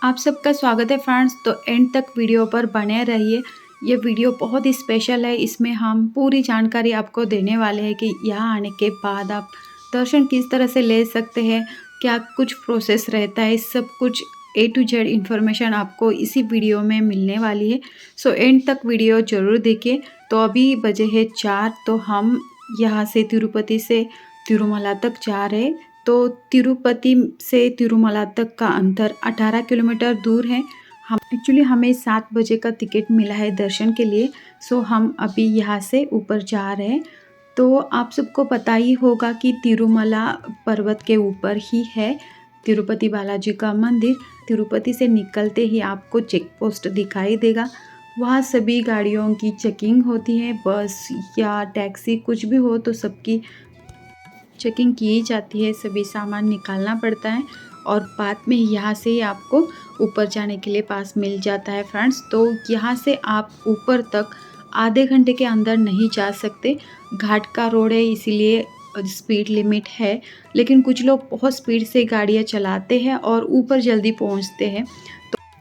आप सबका स्वागत है फ्रेंड्स। तो एंड तक वीडियो पर बने रहिए। ये वीडियो बहुत ही स्पेशल है। इसमें हम पूरी जानकारी आपको देने वाले हैं कि यहाँ आने के बाद आप दर्शन किस तरह से ले सकते हैं, क्या कुछ प्रोसेस रहता है, सब कुछ A to Z इन्फॉर्मेशन आपको इसी वीडियो में मिलने वाली है। सो एंड तक वीडियो ज़रूर देखिए। तो अभी बजे है 4। तो हम यहाँ से तिरुपति से तिरुमला तक जा रहे हैं। तो तिरुपति से तिरुमला तक का अंतर 18 किलोमीटर दूर है। हमें 7 बजे का टिकट मिला है दर्शन के लिए। सो हम अभी यहाँ से ऊपर जा रहे हैं। तो आप सबको पता ही होगा कि तिरुमला पर्वत के ऊपर ही है तिरुपति बालाजी का मंदिर। तिरुपति से निकलते ही आपको चेक पोस्ट दिखाई देगा। वहाँ सभी गाड़ियों की चेकिंग होती है, बस या टैक्सी कुछ भी हो तो सबकी चेकिंग की जाती है, सभी सामान निकालना पड़ता है और बाद में यहाँ से ही आपको ऊपर जाने के लिए पास मिल जाता है फ्रेंड्स। तो यहाँ से आप ऊपर तक आधे घंटे के अंदर नहीं जा सकते। घाट का रोड है इसीलिए स्पीड लिमिट है, लेकिन कुछ लोग बहुत स्पीड से गाड़ियाँ चलाते हैं और ऊपर जल्दी पहुँचते हैं।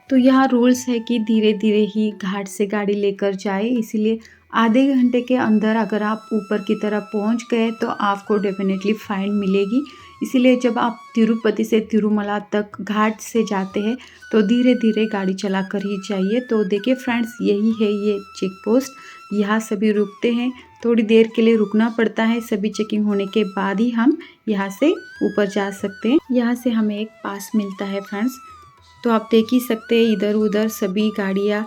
तो यहाँ रूल्स है कि धीरे धीरे ही घाट से गाड़ी लेकर जाए, इसीलिए आधे घंटे के अंदर अगर आप ऊपर की तरफ पहुँच गए तो आपको डेफिनेटली फाइन मिलेगी। इसीलिए जब आप तिरुपति से तिरुमला तक घाट से जाते हैं तो धीरे धीरे गाड़ी चला कर ही जाइए। तो देखिए फ्रेंड्स, यही है ये चेक पोस्ट। यहाँ सभी रुकते हैं, थोड़ी देर के लिए रुकना पड़ता है। सभी चेकिंग होने के बाद ही हम यहाँ से ऊपर जा सकते हैं। यहाँ से हमें एक पास मिलता है फ्रेंड्स। तो आप देख ही सकते हैं इधर उधर सभी गाड़ियाँ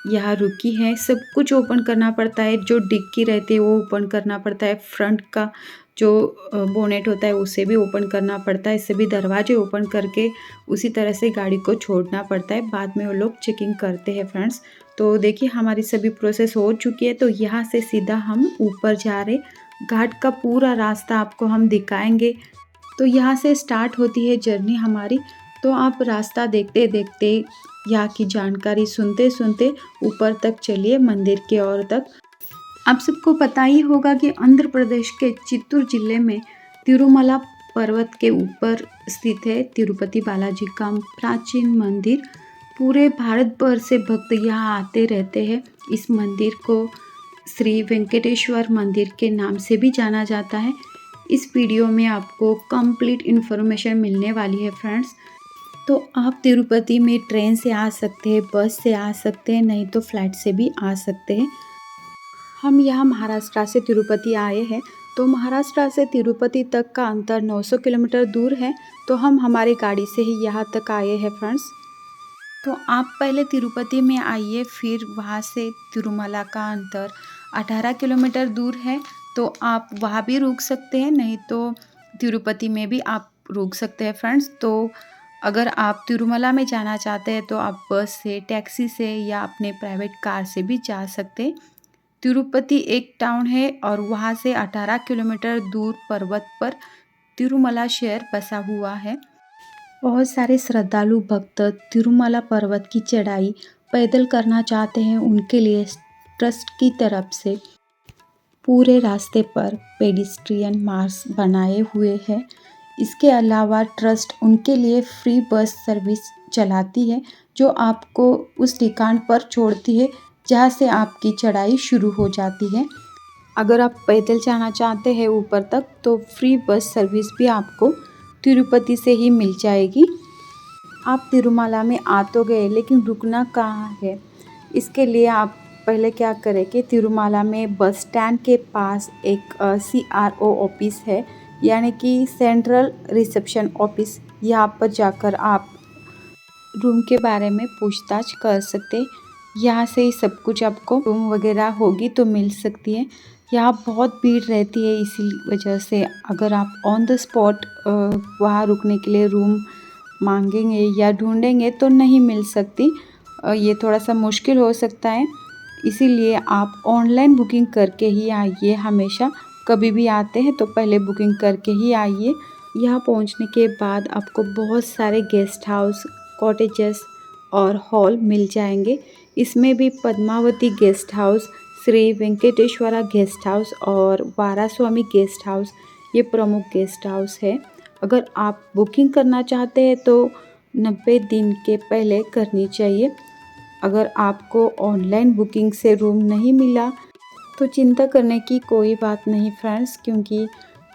यहाँ रुकी है। सब कुछ ओपन करना पड़ता है, जो डिक्की रहती है वो ओपन करना पड़ता है, फ्रंट का जो बोनेट होता है उसे भी ओपन करना पड़ता है। सभी दरवाजे ओपन करके उसी तरह से गाड़ी को छोड़ना पड़ता है। बाद में वो लोग चेकिंग करते हैं फ्रेंड्स। तो देखिए हमारी सभी प्रोसेस हो चुकी है। तो यहाँ से सीधा हम ऊपर जा रहे। घाट का पूरा रास्ता आपको हम दिखाएंगे। तो यहाँ से स्टार्ट होती है जर्नी हमारी। तो आप रास्ता देखते देखते यहाँ की जानकारी सुनते सुनते ऊपर तक चलिए, मंदिर की ओर तक। आप सबको पता ही होगा कि आंध्र प्रदेश के चित्तूर जिले में तिरुमला पर्वत के ऊपर स्थित है तिरुपति बालाजी का प्राचीन मंदिर। पूरे भारत भर से भक्त यहाँ आते रहते हैं। इस मंदिर को श्री वेंकटेश्वर मंदिर के नाम से भी जाना जाता है। इस वीडियो में आपको कंप्लीट इन्फॉर्मेशन मिलने वाली है फ्रेंड्स। तो आप तिरुपति में ट्रेन से आ सकते हैं, बस से आ सकते हैं, नहीं तो फ्लाइट से भी आ सकते हैं। हम यहाँ महाराष्ट्र से तिरुपति आए हैं। तो महाराष्ट्र से तिरुपति तक का अंतर 900 किलोमीटर दूर है। तो हम हमारी गाड़ी से ही यहाँ तक आए हैं फ्रेंड्स। तो आप पहले तिरुपति में आइए, फिर वहाँ से तिरुमला का अंतर 18 किलोमीटर दूर है। तो आप वहाँ भी रुक सकते हैं, नहीं तो तिरुपति में भी आप रुक सकते हैं फ्रेंड्स। तो अगर आप तिरुमला में जाना चाहते हैं तो आप बस से, टैक्सी से या अपने प्राइवेट कार से भी जा सकते हैं। तिरुपति एक टाउन है और वहाँ से 18 किलोमीटर दूर पर्वत पर तिरुमला शहर बसा हुआ है। बहुत सारे श्रद्धालु भक्त तिरुमला पर्वत की चढ़ाई पैदल करना चाहते हैं, उनके लिए ट्रस्ट की तरफ से पूरे रास्ते पर पेडिस्ट्रियन मार्ग बनाए हुए हैं। इसके अलावा ट्रस्ट उनके लिए फ्री बस सर्विस चलाती है, जो आपको उस ठिकान पर छोड़ती है जहाँ से आपकी चढ़ाई शुरू हो जाती है। अगर आप पैदल जाना चाहते हैं ऊपर तक तो फ्री बस सर्विस भी आपको तिरुपति से ही मिल जाएगी। आप तिरुमला में आ तो गए, लेकिन रुकना कहाँ है? इसके लिए आप पहले क्या करें कि तिरुमला में बस स्टैंड के पास एक CRO ऑफिस है, यानी कि सेंट्रल रिसेप्शन ऑफिस। यहाँ पर जाकर आप रूम के बारे में पूछताछ कर सकते। यहाँ से ही सब कुछ आपको रूम वगैरह होगी तो मिल सकती है। यहाँ बहुत भीड़ रहती है, इसी वजह से अगर आप ऑन द स्पॉट वहाँ रुकने के लिए रूम मांगेंगे या ढूंढेंगे तो नहीं मिल सकती। ये थोड़ा सा मुश्किल हो सकता है, इसीलिए आप ऑनलाइन बुकिंग करके ही आइए। हमेशा कभी भी आते हैं तो पहले बुकिंग करके ही आइए। यहाँ पहुँचने के बाद आपको बहुत सारे गेस्ट हाउस, कॉटेजेस और हॉल मिल जाएंगे। इसमें भी Padmavati guest house, Shri Venkateshwara guest house और वारास्वामी गेस्ट हाउस ये प्रमुख गेस्ट हाउस है। अगर आप बुकिंग करना चाहते हैं तो 90 दिन के पहले करनी चाहिए। अगर आपको ऑनलाइन बुकिंग से रूम नहीं मिला तो चिंता करने की कोई बात नहीं फ्रेंड्स, क्योंकि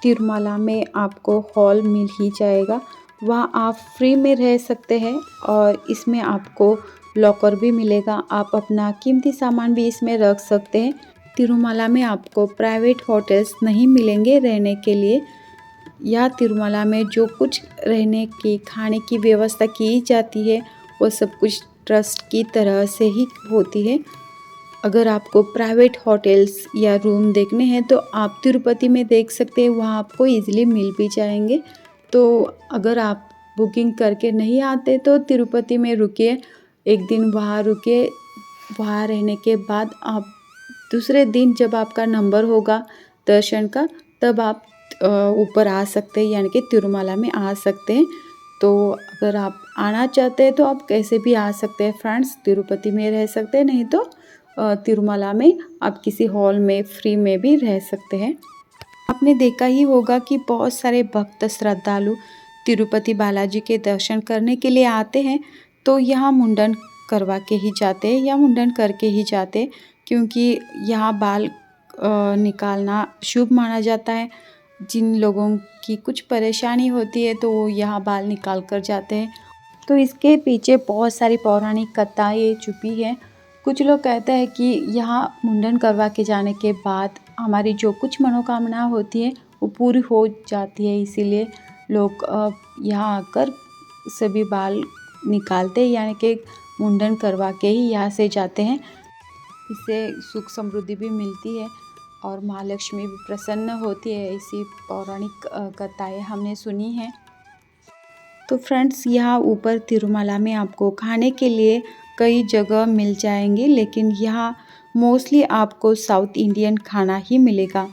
तिरुमला में आपको हॉल मिल ही जाएगा। वहाँ आप फ्री में रह सकते हैं और इसमें आपको लॉकर भी मिलेगा। आप अपना कीमती सामान भी इसमें रख सकते हैं। तिरुमला में आपको प्राइवेट होटल्स नहीं मिलेंगे रहने के लिए। या तिरुमला में जो कुछ रहने की खाने की व्यवस्था की जाती है वो सब कुछ ट्रस्ट की तरह से ही होती है। अगर आपको प्राइवेट होटल्स या रूम देखने हैं तो आप तिरुपति में देख सकते हैं, वहाँ आपको इजीली मिल भी जाएंगे। तो अगर आप बुकिंग करके नहीं आते तो तिरुपति में रुकिए, एक दिन वहाँ रुकिए। वहाँ रहने के बाद आप दूसरे दिन जब आपका नंबर होगा दर्शन का, तब आप ऊपर आ सकते हैं, यानी कि तिरुमला में आ सकते हैं। तो अगर आप आना चाहते हैं तो आप कैसे भी आ सकते हैं फ्रेंड्स, तिरुपति में रह सकते हैं, नहीं तो तिरुमला में आप किसी हॉल में फ्री में भी रह सकते हैं। आपने देखा ही होगा कि बहुत सारे भक्त श्रद्धालु तिरुपति बालाजी के दर्शन करने के लिए आते हैं तो यहाँ मुंडन करवा के ही जाते हैं या मुंडन करके ही जाते हैं, क्योंकि यहाँ बाल निकालना शुभ माना जाता है। जिन लोगों की कुछ परेशानी होती है तो वो यहाँ बाल निकाल कर जाते हैं। तो इसके पीछे बहुत सारी पौराणिक कथाएं छुपी हैं। कुछ लोग कहते हैं कि यहाँ मुंडन करवा के जाने के बाद हमारी जो कुछ मनोकामना होती है वो पूरी हो जाती है, इसीलिए लोग यहाँ आकर सभी बाल निकालते हैं, यानी कि मुंडन करवा के ही यहाँ से जाते हैं। इससे सुख समृद्धि भी मिलती है और महालक्ष्मी भी प्रसन्न होती है। ऐसी पौराणिक कथाएं हमने सुनी हैं। तो फ्रेंड्स, यहाँ ऊपर तिरुमला में आपको खाने के लिए कई जगह मिल जाएंगे, लेकिन यहाँ मोस्टली आपको साउथ इंडियन खाना ही मिलेगा।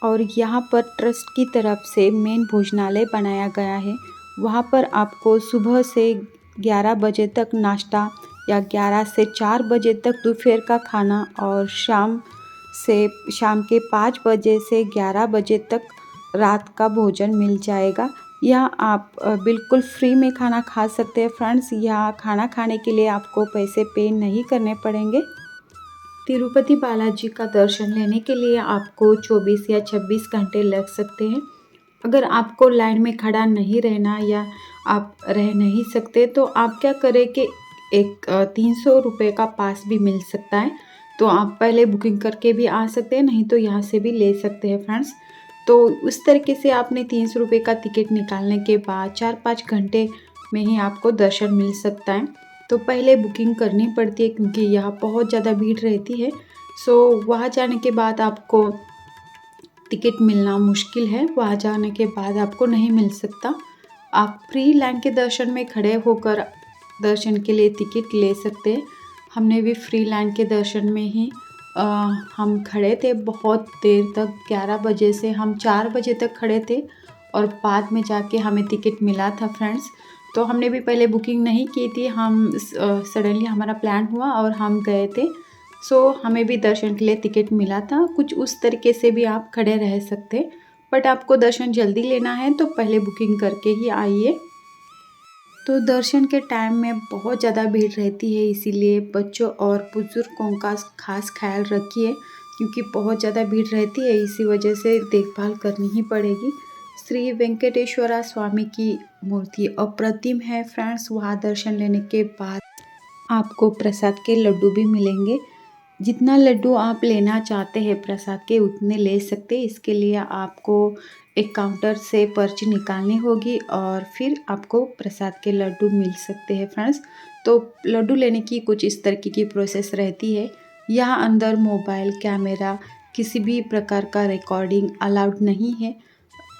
और यहाँ पर ट्रस्ट की तरफ से मेन भोजनालय बनाया गया है। वहाँ पर आपको सुबह से 11 बजे तक नाश्ता या 11 से 4 बजे तक दोपहर का खाना और शाम के 5 बजे से 11 बजे तक रात का भोजन मिल जाएगा। यहाँ आप बिल्कुल फ्री में खाना खा सकते हैं फ्रेंड्स। यहाँ खाना खाने के लिए आपको पैसे पे नहीं करने पड़ेंगे। तिरुपति बालाजी का दर्शन लेने के लिए आपको 24 या 26 घंटे लग सकते हैं। अगर आपको लाइन में खड़ा नहीं रहना या आप रह नहीं सकते तो आप क्या करें कि एक 300 रुपये का पास भी मिल सकता है, तो आप पहले बुकिंग करके भी आ सकते हैं, नहीं तो यहाँ से भी ले सकते हैं फ्रेंड्स। तो उस तरीके से आपने 300 रुपये का टिकट निकालने के बाद 4-5 घंटे में ही आपको दर्शन मिल सकता है। तो पहले बुकिंग करनी पड़ती है क्योंकि यहाँ बहुत ज़्यादा भीड़ रहती है। सो वहाँ जाने के बाद आपको टिकट मिलना मुश्किल है, वहाँ जाने के बाद आपको नहीं मिल सकता। आप फ्री लाइन के दर्शन में खड़े होकर दर्शन के लिए टिकट ले सकते हैं। हमने भी फ्री लाइन के दर्शन में ही हम खड़े थे बहुत देर तक, 11 बजे से हम 4 बजे तक खड़े थे और बाद में जाके हमें टिकट मिला था फ्रेंड्स। तो हमने भी पहले बुकिंग नहीं की थी, हम सडनली हमारा प्लान हुआ और हम गए थे। सो हमें भी दर्शन के लिए टिकट मिला था। कुछ उस तरीके से भी आप खड़े रह सकते, बट आपको दर्शन जल्दी लेना है तो पहले बुकिंग करके ही आइए। तो दर्शन के टाइम में बहुत ज़्यादा भीड़ रहती है, इसीलिए बच्चों और बुजुर्गों का खास ख्याल रखिए, क्योंकि बहुत ज़्यादा भीड़ रहती है, इसी वजह से देखभाल करनी ही पड़ेगी। श्री वेंकटेश्वरा स्वामी की मूर्ति अप्रतिम है फ्रेंड्स। वहाँ दर्शन लेने के बाद आपको प्रसाद के लड्डू भी मिलेंगे। जितना लड्डू आप लेना चाहते हैं प्रसाद के उतने ले सकते हैं। इसके लिए आपको एक काउंटर से पर्ची निकालनी होगी और फिर आपको प्रसाद के लड्डू मिल सकते हैं फ्रेंड्स। तो लड्डू लेने की कुछ इस तरीके की प्रोसेस रहती है। यहाँ अंदर मोबाइल कैमरा किसी भी प्रकार का रिकॉर्डिंग अलाउड नहीं है,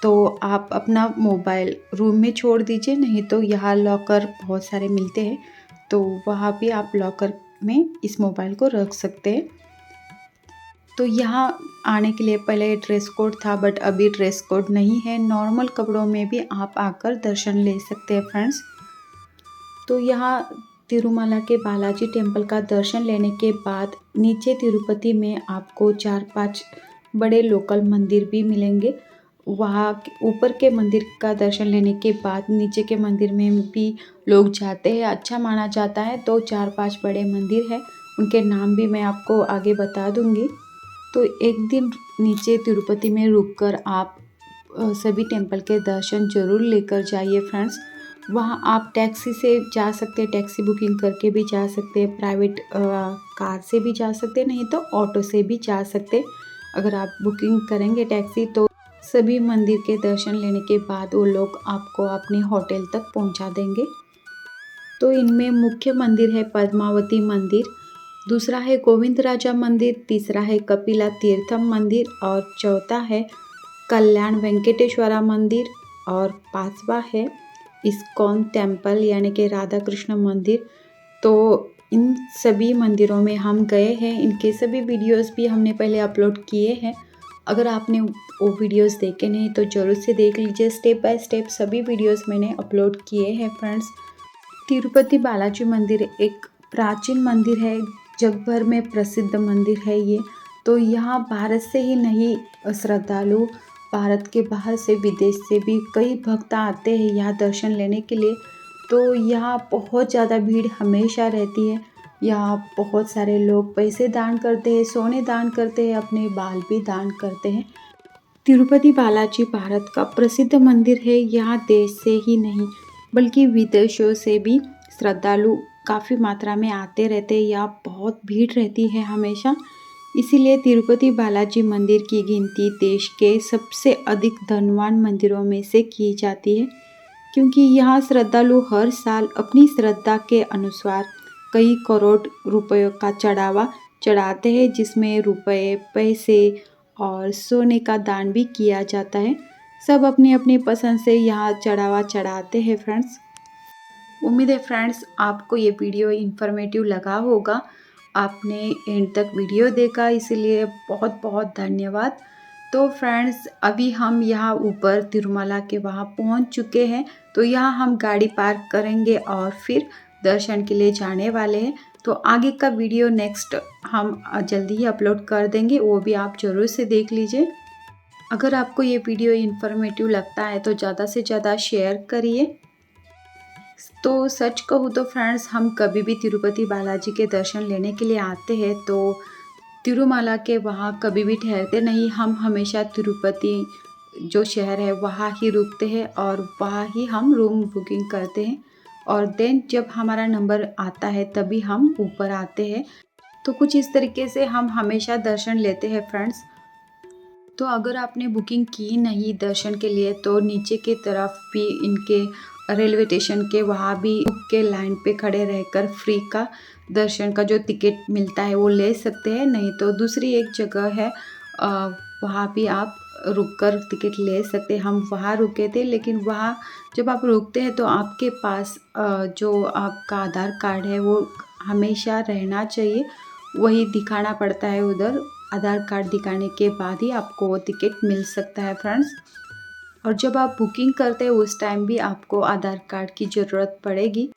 तो आप अपना मोबाइल रूम में छोड़ दीजिए, नहीं तो यहाँ लॉकर बहुत सारे मिलते हैं, तो वहाँ भी आप लॉकर में इस मोबाइल को रख सकते हैं। तो यहाँ आने के लिए पहले ड्रेस कोड था, बट अभी ड्रेस कोड नहीं है। नॉर्मल कपड़ों में भी आप आकर दर्शन ले सकते हैं फ्रेंड्स। तो यहाँ तिरुमला के बालाजी टेम्पल का दर्शन लेने के बाद नीचे तिरुपति में आपको 4-5 बड़े लोकल मंदिर भी मिलेंगे। वहाँ ऊपर के मंदिर का दर्शन लेने के बाद नीचे के मंदिर में भी लोग जाते हैं, अच्छा माना जाता है। तो 4-5 बड़े मंदिर हैं, उनके नाम भी मैं आपको आगे बता दूँगी। तो एक दिन नीचे तिरुपति में रुककर आप सभी टेम्पल के दर्शन ज़रूर लेकर जाइए फ्रेंड्स। वहाँ आप टैक्सी से जा सकते हैं, टैक्सी बुकिंग करके भी जा सकते हैं, प्राइवेट कार से भी जा सकते हैं, नहीं तो ऑटो से भी जा सकते। अगर आप बुकिंग करेंगे टैक्सी तो सभी मंदिर के दर्शन लेने के बाद वो लोग आपको अपने होटल तक पहुंचा देंगे। तो इनमें मुख्य मंदिर है पद्मावती मंदिर, दूसरा है गोविंदराजा मंदिर, तीसरा है कपिला तीर्थम मंदिर और चौथा है कल्याण वेंकटेश्वरा मंदिर और पांचवा है इस्कॉन टेम्पल यानी कि राधा कृष्ण मंदिर। तो इन सभी मंदिरों में हम गए हैं, इनके सभी वीडियोस भी हमने पहले अपलोड किए हैं। अगर आपने वो वीडियोस देखे नहीं तो ज़रूर से देख लीजिए, स्टेप बाय स्टेप सभी वीडियोस मैंने अपलोड किए हैं फ्रेंड्स। तिरुपति बालाजी मंदिर एक प्राचीन मंदिर है, जग भर में प्रसिद्ध मंदिर है ये। तो यहाँ भारत से ही नहीं, श्रद्धालु भारत के बाहर से, विदेश से भी कई भक्त आते हैं यहाँ दर्शन लेने के लिए। तो यहाँ बहुत ज़्यादा भीड़ हमेशा रहती है। यहाँ बहुत सारे लोग पैसे दान करते हैं, सोने दान करते हैं, अपने बाल भी दान करते हैं। तिरुपति बालाजी भारत का प्रसिद्ध मंदिर है। यहाँ देश से ही नहीं बल्कि विदेशों से भी श्रद्धालु काफ़ी मात्रा में आते रहते हैं। यहाँ बहुत भीड़ रहती है हमेशा, इसीलिए तिरुपति बालाजी मंदिर की गिनती देश के सबसे अधिक धनवान मंदिरों में से की जाती है, क्योंकि यहाँ श्रद्धालु हर साल अपनी श्रद्धा के अनुसार कई करोड़ रुपयों का चढ़ावा चढ़ाते हैं, जिसमें रुपए, पैसे और सोने का दान भी किया जाता है। सब अपनी अपनी पसंद से यहाँ चढ़ावा चढ़ाते हैं फ्रेंड्स। उम्मीद है फ्रेंड्स आपको ये वीडियो इन्फॉर्मेटिव लगा होगा। आपने एंड तक वीडियो देखा, इसलिए बहुत बहुत धन्यवाद। तो फ्रेंड्स अभी हम यहाँ ऊपर तिरुमला के वहाँ पहुँच चुके हैं। तो यहाँ हम गाड़ी पार्क करेंगे और फिर दर्शन के लिए जाने वाले हैं। तो आगे का वीडियो नेक्स्ट हम जल्दी ही अपलोड कर देंगे, वो भी आप ज़रूर से देख लीजिए। अगर आपको ये वीडियो इन्फॉर्मेटिव लगता है तो ज़्यादा से ज़्यादा शेयर करिए। तो सच कहूँ तो फ्रेंड्स हम कभी भी तिरुपति बालाजी के दर्शन लेने के लिए आते हैं तो तिरुमला के वहाँ कभी भी ठहरते नहीं। हम हमेशा तिरुपति जो शहर है वहाँ ही रुकते हैं और वहाँ ही हम रूम बुकिंग करते हैं, और देन जब हमारा नंबर आता है तभी हम ऊपर आते हैं। तो कुछ इस तरीके से हम हमेशा दर्शन लेते हैं फ्रेंड्स। तो अगर आपने बुकिंग की नहीं दर्शन के लिए तो नीचे की तरफ भी इनके रेलवे स्टेशन के वहाँ भी बुक के लाइन पे खड़े रहकर फ्री का दर्शन का जो टिकट मिलता है वो ले सकते हैं। नहीं तो दूसरी एक जगह है, वहाँ भी आप रुककर टिकट ले सकते हैं। हम वहाँ रुके थे, लेकिन वहाँ जब आप रुकते हैं तो आपके पास जो आपका आधार कार्ड है वो हमेशा रहना चाहिए, वही दिखाना पड़ता है उधर। आधार कार्ड दिखाने के बाद ही आपको वो टिकट मिल सकता है फ्रेंड्स। और जब आप बुकिंग करते हैं उस टाइम भी आपको आधार कार्ड की ज़रूरत पड़ेगी।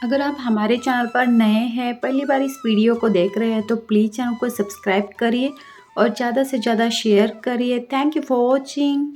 अगर आप हमारे चैनल पर नए हैं, पहली बार इस वीडियो को देख रहे हैं, तो प्लीज़ चैनल को सब्सक्राइब करिए और ज़्यादा से ज़्यादा शेयर करिए। Thank you for watching.